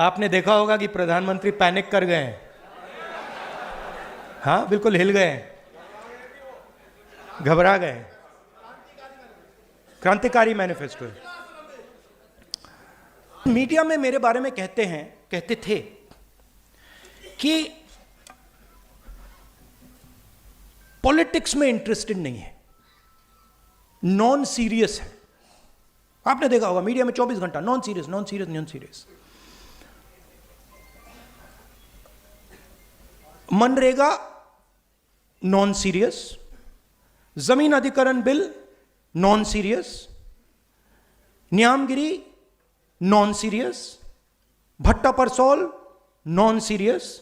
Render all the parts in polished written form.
आपने देखा होगा कि प्रधानमंत्री पैनिक कर गए हैं। हाँ, बिल्कुल हिल गए हैं, घबरा गए। क्रांतिकारी मैनिफेस्टो। मीडिया में मेरे बारे में कहते थे कि पॉलिटिक्स में इंटरेस्टेड नहीं है, नॉन सीरियस है। आपने देखा होगा मीडिया में 24 घंटा non serious. MNREGA non serious, जमीन अधिकरण bill non serious, Niyamgiri non serious, Bhatta Parsaul non serious,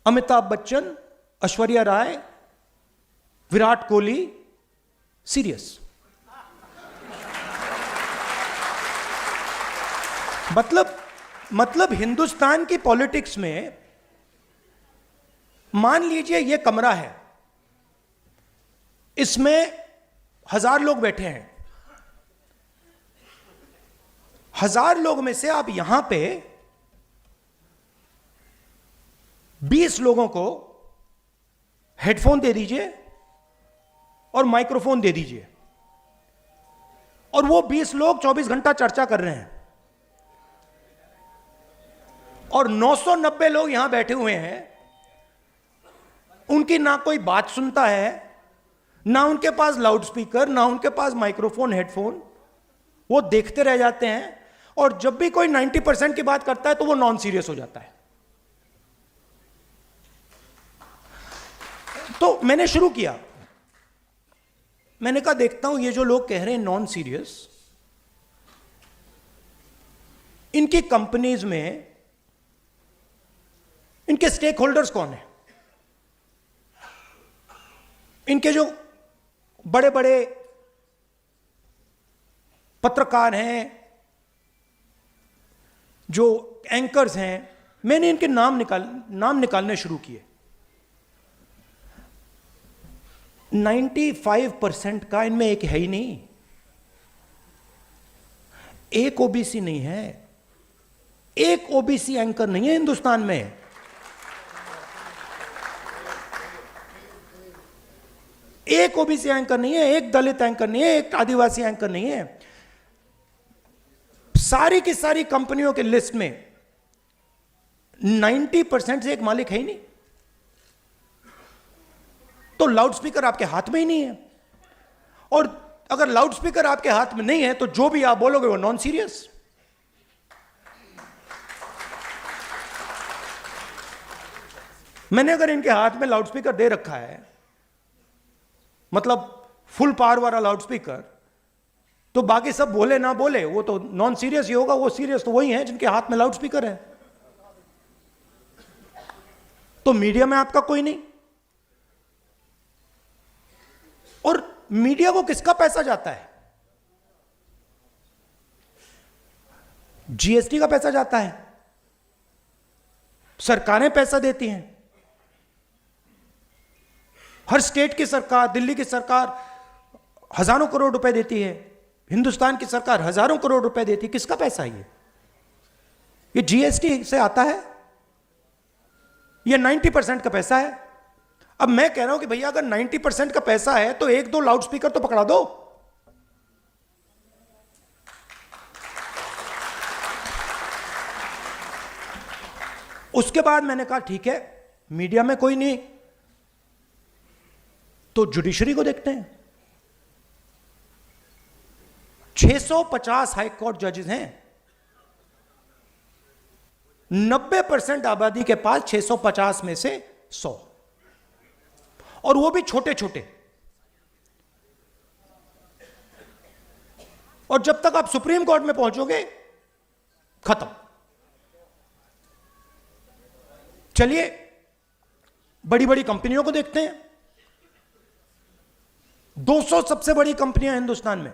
Amitabh Bachchan, Aishwarya Rai, Virat Kohli serious. मतलब हिंदुस्तान की पॉलिटिक्स में मान लीजिए ये कमरा है, इसमें 1000 लोग बैठे हैं। 1000 लोग में से आप यहां पे 20 लोगों को हेडफोन दे दीजिए और माइक्रोफोन दे दीजिए, और वो 20 लोग 24 घंटा चर्चा कर रहे हैं, और 990 लोग यहां बैठे हुए हैं। उनकी ना कोई बात सुनता है, ना उनके पास लाउड स्पीकर, ना उनके पास माइक्रोफोन, हेडफोन। वो देखते रह जाते हैं, और जब भी कोई 90% की बात करता है तो वो नॉन सीरियस हो जाता है। तो मैंने शुरू किया, मैंने कहा देखता हूं ये जो लोग कह रहे हैं नॉन सीरियस, इनकी कंपनीज में इनके स्टेक होल्डर्स कौन है, इनके जो बड़े बड़े पत्रकार हैं, जो एंकर्स हैं। मैंने इनके नाम निकालने शुरू किए। 95% का इनमें एक है ही नहीं, एक ओबीसी नहीं है, एक ओबीसी एंकर नहीं है हिंदुस्तान में। एक ओबीसी एंकर नहीं है, एक दलित एंकर नहीं है, एक आदिवासी एंकर नहीं है। सारी की सारी कंपनियों के लिस्ट में 90% से एक मालिक है ही नहीं। तो लाउड स्पीकर आपके हाथ में ही नहीं है, और अगर लाउड स्पीकर आपके हाथ में नहीं है तो जो भी आप बोलोगे वो नॉन सीरियस। मैंने अगर इनके हाथ में लाउड स्पीकर दे रखा है, मतलब फुल पावर वाला लाउड स्पीकर, तो बाकी सब बोले ना बोले वो तो नॉन सीरियस ही होगा। वो सीरियस तो वही है जिनके हाथ में लाउड स्पीकर है। तो मीडिया में आपका कोई नहीं, और मीडिया को किसका पैसा जाता है? जीएसटी का पैसा जाता है, सरकारें पैसा देती हैं। हर स्टेट की सरकार, दिल्ली की सरकार हजारों करोड़ रुपए देती है, हिंदुस्तान की सरकार हजारों करोड़ रुपए देती है। किसका पैसा है ये जीएसटी से आता है, ये 90% का पैसा है। अब मैं कह रहा हूं कि भैया अगर 90% का पैसा है तो 1-2 लाउड स्पीकर तो पकड़ा दो। उसके बाद मैंने कहा ठीक है, मीडिया में कोई नहीं तो जुडिशरी को देखते हैं। 650 हाई कोर्ट जजेस हैं, 90% आबादी के पास 650 में से 100, और वो भी छोटे छोटे। और जब तक आप सुप्रीम कोर्ट में पहुंचोगे खत्म। चलिए बड़ी बड़ी कंपनियों को देखते हैं। 200 सबसे बड़ी कंपनियां हिंदुस्तान में,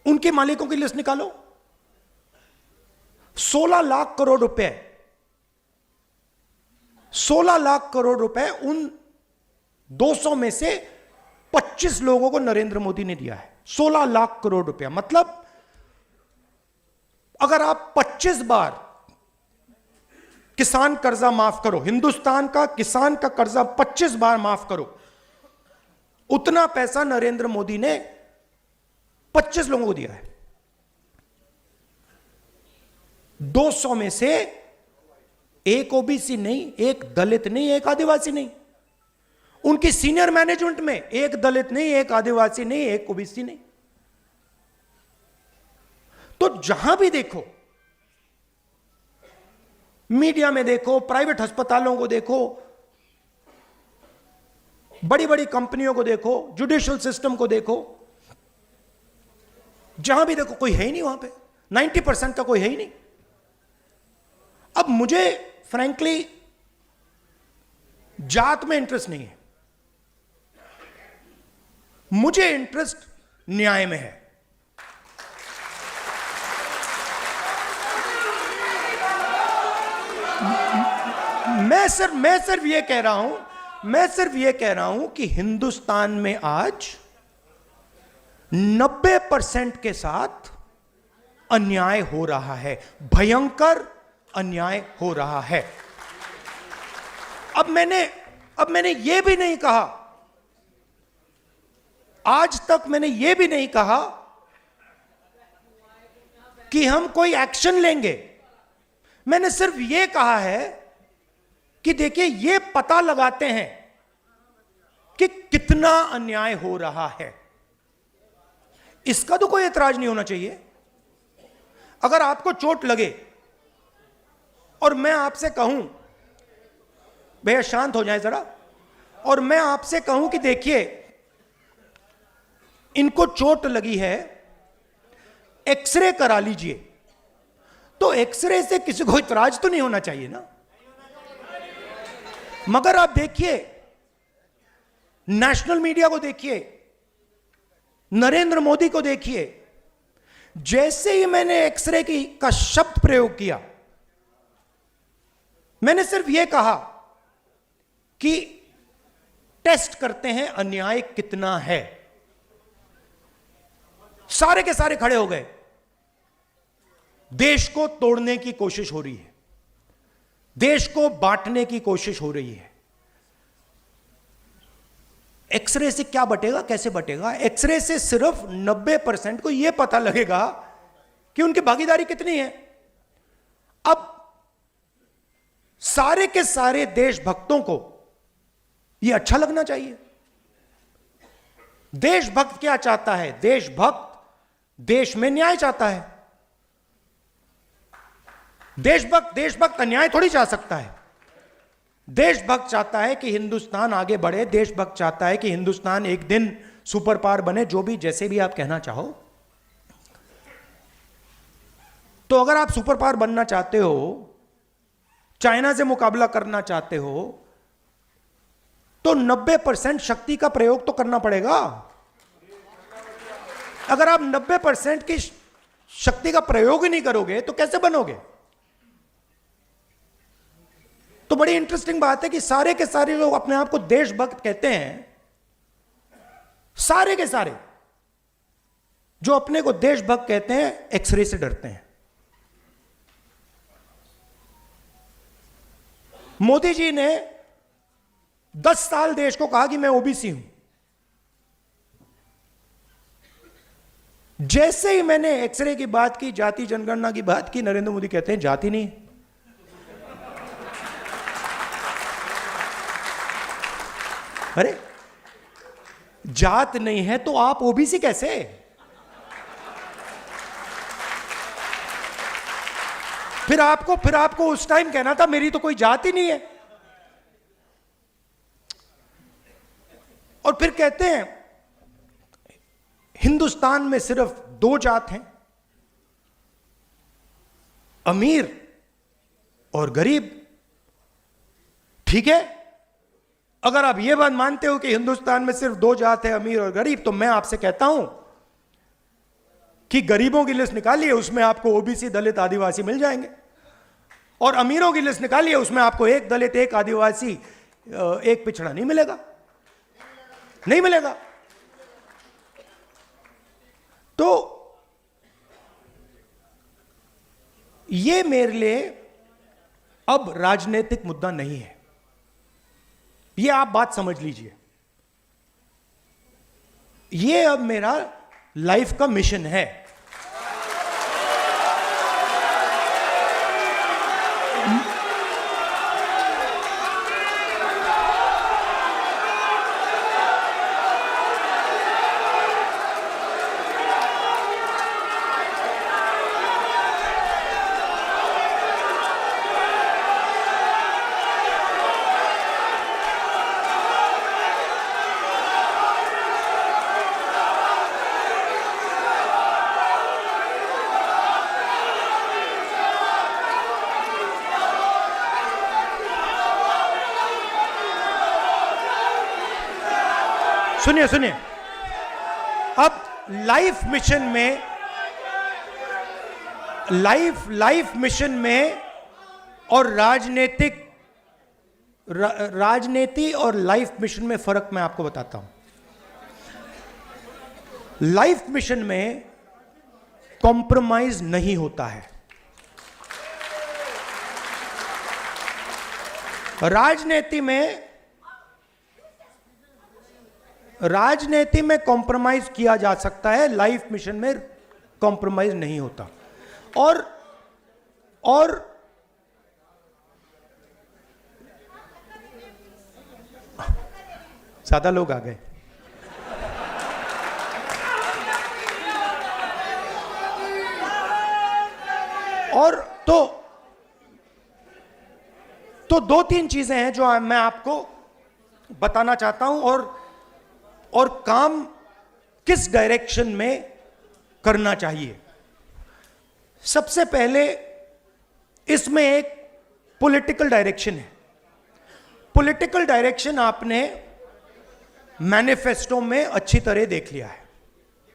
उनके मालिकों की लिस्ट निकालो। 16 लाख करोड़ रुपए, 16 लाख करोड़ रुपए उन 200 में से 25 लोगों को नरेंद्र मोदी ने दिया है। 16 लाख करोड़ रुपया, मतलब अगर आप 25 बार किसान कर्जा माफ करो, हिंदुस्तान का किसान का कर्जा 25 बार माफ करो, उतना पैसा नरेंद्र मोदी ने 25 लोगों को दिया है। 200 में से एक ओबीसी नहीं, एक दलित नहीं, एक आदिवासी नहीं। उनकी सीनियर मैनेजमेंट में एक दलित नहीं, एक आदिवासी नहीं, एक ओबीसी नहीं। तो जहां भी देखो, मीडिया में देखो, प्राइवेट अस्पतालों को देखो, बड़ी बड़ी कंपनियों को देखो, जुडिशियल सिस्टम को देखो, जहां भी देखो कोई है ही नहीं वहां पे। 90% का कोई है ही नहीं। अब मुझे फ्रैंकली जात में इंटरेस्ट नहीं है, मुझे इंटरेस्ट न्याय में है। मैं सिर्फ ये कह रहा हूं कि हिंदुस्तान में आज 90% के साथ अन्याय हो रहा है, भयंकर अन्याय हो रहा है। अब मैंने यह भी नहीं कहा, आज तक मैंने यह भी नहीं कहा कि हम कोई एक्शन लेंगे। मैंने सिर्फ यह कहा है कि देखिए, यह पता लगाते हैं कि कितना अन्याय हो रहा है। इसका तो कोई ऐतराज नहीं होना चाहिए। अगर आपको चोट लगे और मैं आपसे कहूं, भैया शांत हो जाए जरा, और मैं आपसे कहूं कि देखिए इनको चोट लगी है, एक्सरे करा लीजिए, तो एक्सरे से किसी को इतराज तो नहीं होना चाहिए ना। मगर आप देखिए, नेशनल मीडिया को देखिए, नरेंद्र मोदी को देखिए, जैसे ही मैंने एक्सरे का शब्द प्रयोग किया, मैंने सिर्फ यह कहा कि टेस्ट करते हैं अन्याय कितना है, सारे के सारे खड़े हो गए। देश को तोड़ने की कोशिश हो रही है, देश को बांटने की कोशिश हो रही है। एक्सरे से क्या बटेगा, कैसे बटेगा? एक्सरे से सिर्फ 90% को यह पता लगेगा कि उनकी भागीदारी कितनी है। अब सारे के सारे देशभक्तों को यह अच्छा लगना चाहिए। देशभक्त क्या चाहता है? देशभक्त देश में न्याय चाहता है। देशभक्त अन्याय थोड़ी चाह सकता है। देशभक्त चाहता है कि हिंदुस्तान आगे बढ़े, देशभक्त चाहता है कि हिंदुस्तान एक दिन सुपर पावर बने, जो भी जैसे भी आप कहना चाहो। तो अगर आप सुपर पावर बनना चाहते हो, चाइना से मुकाबला करना चाहते हो, तो 90% शक्ति का प्रयोग तो करना पड़ेगा। अगर आप 90% की शक्ति का प्रयोग ही नहीं करोगे तो कैसे बनोगे? तो बड़ी इंटरेस्टिंग बात है कि सारे के सारे लोग अपने आप को देशभक्त कहते हैं, सारे के सारे जो अपने को देशभक्त कहते हैं, एक्सरे से डरते हैं। मोदी जी ने 10 साल देश को कहा कि मैं ओबीसी हूं। जैसे ही मैंने एक्सरे की बात की, जाति जनगणना की बात की, नरेंद्र मोदी कहते हैं जाति नहीं। अरे जात नहीं है तो आप ओबीसी कैसे? फिर आपको उस टाइम कहना था मेरी तो कोई जात ही नहीं है। और फिर कहते हैं हिंदुस्तान में सिर्फ 2 जात हैं, अमीर और गरीब। ठीक है, अगर आप यह बात मानते हो कि हिंदुस्तान में सिर्फ 2 जात है, अमीर और गरीब, तो मैं आपसे कहता हूं कि गरीबों की लिस्ट निकालिए, उसमें आपको ओबीसी, दलित, आदिवासी मिल जाएंगे। और अमीरों की लिस्ट निकालिए, उसमें आपको एक दलित, एक आदिवासी, एक पिछड़ा नहीं मिलेगा, नहीं मिलेगा। तो ये मेरे लिए अब राजनीतिक मुद्दा नहीं है, ये आप बात समझ लीजिए। ये अब मेरा लाइफ का मिशन है। सुनिए सुनिए, अब लाइफ मिशन में और राजनीति और लाइफ मिशन में फर्क मैं आपको बताता हूं। लाइफ मिशन में कॉम्प्रोमाइज नहीं होता है, राजनीति में कॉम्प्रोमाइज किया जा सकता है, लाइफ मिशन में कॉम्प्रोमाइज नहीं होता। और ज्यादा लोग आ गए। और तो दो तीन चीजें हैं जो मैं आपको बताना चाहता हूं, और काम किस डायरेक्शन में करना चाहिए। सबसे पहले इसमें एक पॉलिटिकल डायरेक्शन है। पॉलिटिकल डायरेक्शन आपने मैनिफेस्टो में अच्छी तरह देख लिया है।